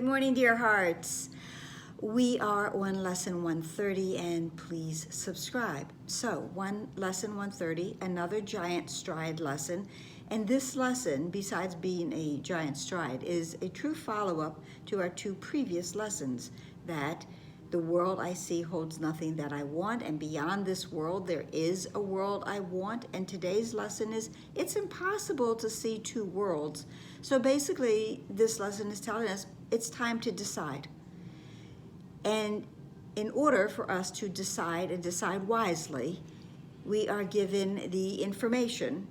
morning, dear hearts. We are on lesson 130, and please subscribe. So, lesson 130, another giant stride lesson. And this lesson, besides being a giant stride, is a true follow-up to our two previous lessons, that the world I see holds nothing that I want, and beyond this world there is a world I want. And today's lesson is, it's impossible to see two worlds. So basically, this lesson is telling us it's time to decide. And in order for us to decide and decide wisely, we are given the information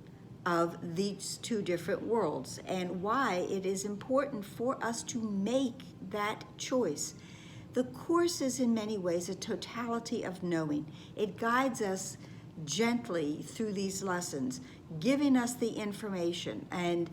of these two different worlds and why it is important for us to make that choice. The Course is in many ways a totality of knowing. It guides us gently through these lessons, giving us the information and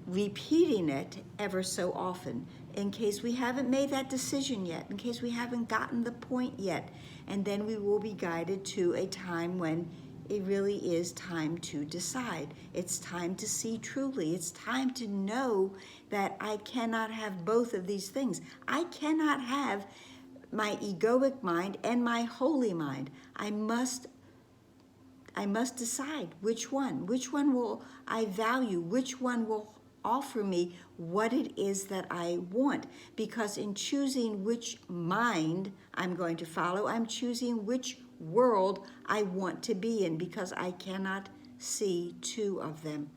repeating it ever so often in case we haven't made that decision yet, in case we haven't gotten the point yet. And then we will be guided to a time when it really is time to decide. It's time to see truly. It's time to know that I cannot have both of these things. I cannot have my egoic mind and my holy mind. I must decide which one will I value, which one will offer me what it is that I want. Because in choosing which mind I'm going to follow, I'm choosing which world I want to be in, because I cannot see two of them.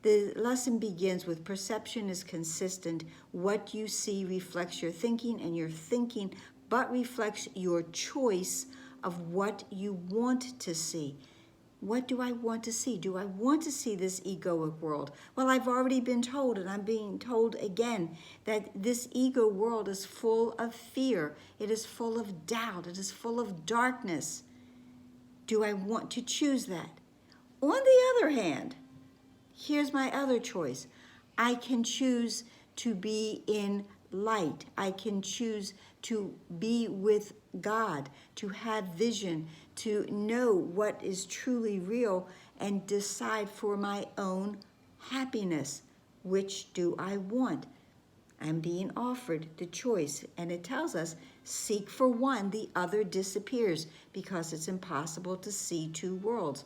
The lesson begins with perception is consistent. What you see reflects your thinking, and your thinking but reflects your choice of what you want to see. What do I want to see? Do I want to see this egoic world? Well, I've already been told, and I'm being told again, that this ego world is full of fear. It is full of doubt. It is full of darkness. Do I want to choose that? On the other hand, here's my other choice. I can choose to be in light. I can choose to be with God, to have vision, to know what is truly real, and decide for my own happiness. Which do I want? I'm being offered the choice, and it tells us, seek for one, the other disappears, because it's impossible to see two worlds.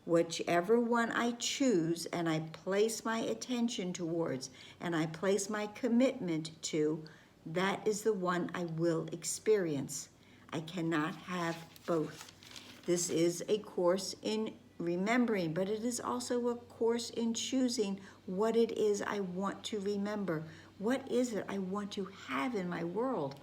Whichever one I choose and I place my attention towards and I place my commitment to, that is the one I will experience. I cannot have both. This is a course in remembering, but it is also a course in choosing what it is I want to remember. What is it I want to have in my world?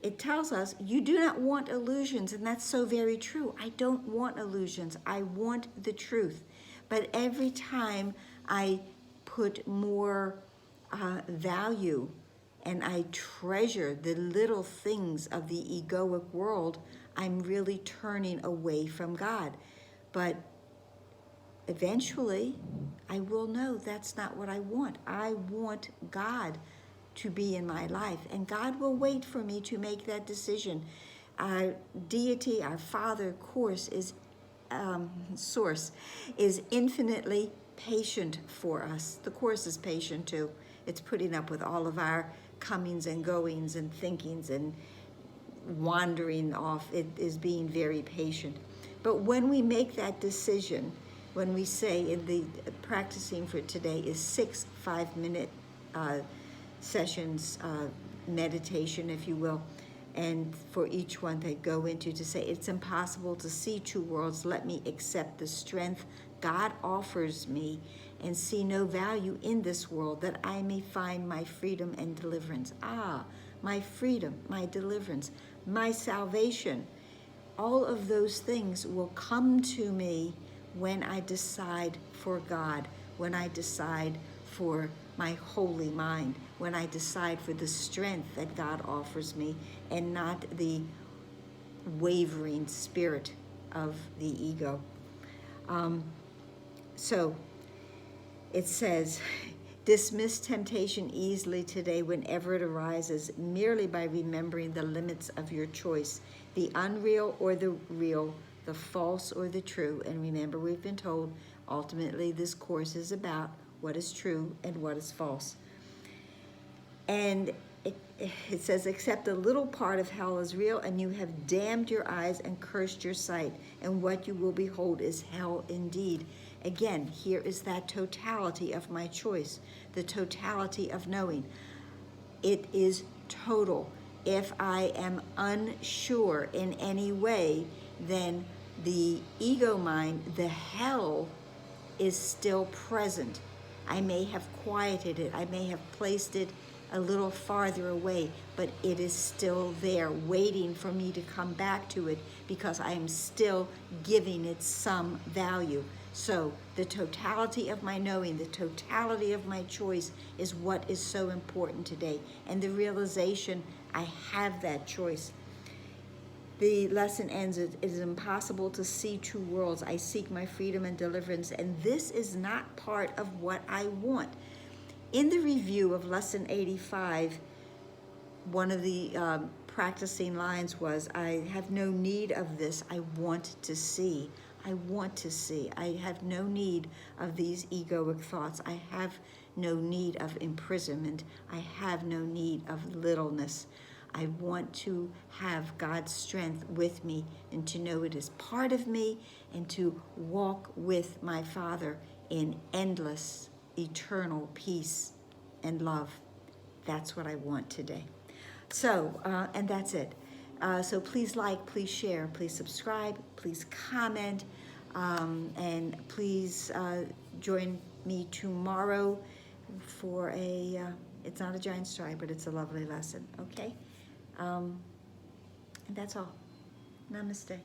It tells us you do not want illusions, and that's so very true. I don't want illusions. I want the truth. But every time I put more value and I treasure the little things of the egoic world, I'm really turning away from God. But eventually, I will know that's not what I want. I want God to be in my life, and God will wait for me to make that decision. Our deity, our Father, source is infinitely patient for us. The Course is patient too. It's putting up with all of our comings and goings and thinkings and wandering off. It is being very patient. But when we make that decision, when we say in the practicing for today is 6 5-minute sessions, meditation, if you will, and for each one they go into to say, it's impossible to see two worlds. Let me accept the strength God offers me and see no value in this world, that I may find my freedom and deliverance. My freedom, my deliverance, my salvation. All of those things will come to me when I decide for God, when I decide for my holy mind, when I decide for the strength that God offers me, and not the wavering spirit of the ego. So it says, dismiss temptation easily today whenever it arises, merely by remembering the limits of your choice, the unreal or the real, the false or the true. And remember, we've been told ultimately this course is about what is true and what is false. And it says, except a little part of hell is real, and you have damned your eyes and cursed your sight, and what you will behold is hell indeed. Again, here is that totality of my choice, the totality of knowing. It is total. If I am unsure in any way, then the ego mind, the hell, is still present. I may have quieted it, I may have placed it a little farther away, but it is still there, waiting for me to come back to it, because I am still giving it some value. So the totality of my knowing, the totality of my choice is what is so important today. And the realization I have that choice. The lesson ends, it is impossible to see two worlds. I seek my freedom and deliverance, and this is not part of what I want. In the review of Lesson 85, one of the practicing lines was, I have no need of this, I want to see. I want to see. I have no need of these egoic thoughts. I have no need of imprisonment. I have no need of littleness. I want to have God's strength with me, and to know it is part of me, and to walk with my Father in endless, eternal peace and love. That's what I want today. So, and that's it. So please like, please share, please subscribe, please comment, and please join me tomorrow for it's not a giant story, but it's a lovely lesson, okay? And that's all. Namaste.